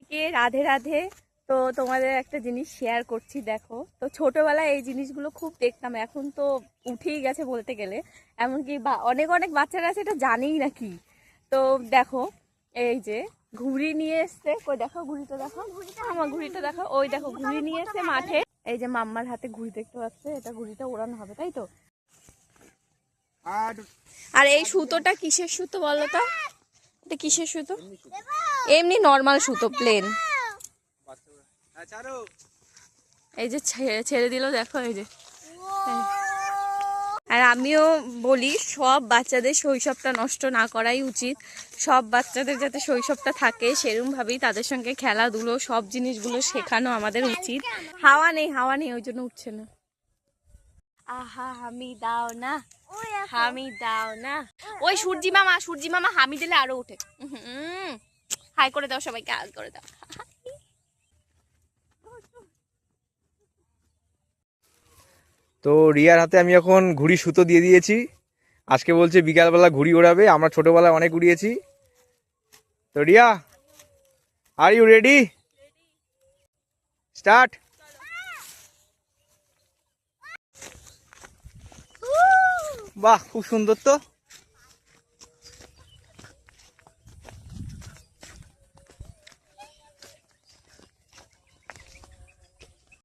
সবাইকে রাধে রাধে। তো তোমাদের একটা জিনিস শেয়ার করছি, দেখো। তো ছোটবেলায় এই জিনিসগুলো খুব দেখতাম, এখন তো উঠেই গেছে বলতে গেলে। এমনকি অনেক অনেক বাচ্চারা আছে এটা জানেই না কি। তো দেখো, এই যে ঘুড়ি নিয়ে এসছে, কই দেখো ঘুড়িটা, দেখো আমার ঘুড়িটা দেখো, ওই দেখো ঘুড়ি নিয়ে এসছে মাঠে। এই যে মাম্মার হাতে ঘুড়ি দেখতে পাচ্ছে, এটা ঘুড়িটা ওড়ানো হবে, তাই তো। আর এই সুতোটা কিসের সুতো বলো তো? এটা কিসের সুতো? এমনি নর্মাল সুতো, প্লেন। এই যে ছেড়ে দিল, দেখো এই যে। আর আমিও বলি সব বাচ্চাদের শৈশবটা নষ্ট না করাই উচিত। সব বাচ্চাদের যাতে শৈশবটা থাকে সেরকম ভাবেই তাদের সঙ্গে খেলাধুলো সব জিনিসগুলো শেখানো আমাদের উচিত। হাওয়া নেই, ওই জন্য উঠছে না। আহা হামি দাও না, হামি দাও না। ওই সূর্যি মামা হামি দিলে আরো উঠে। হাই করে দাও সবাইকে, হাই করে দাও। তো রিয়ার হাতে আমি এখন ঘুড়ি সুতো দিয়ে দিয়েছি। আজকে বলছে বিকালবেলা ঘুড়ি ওড়াবে, আমরা ছোটবেলায় অনেক উড়িয়েছি। তো Riya, are you ready? Start. বাহ, খুব সুন্দর তো।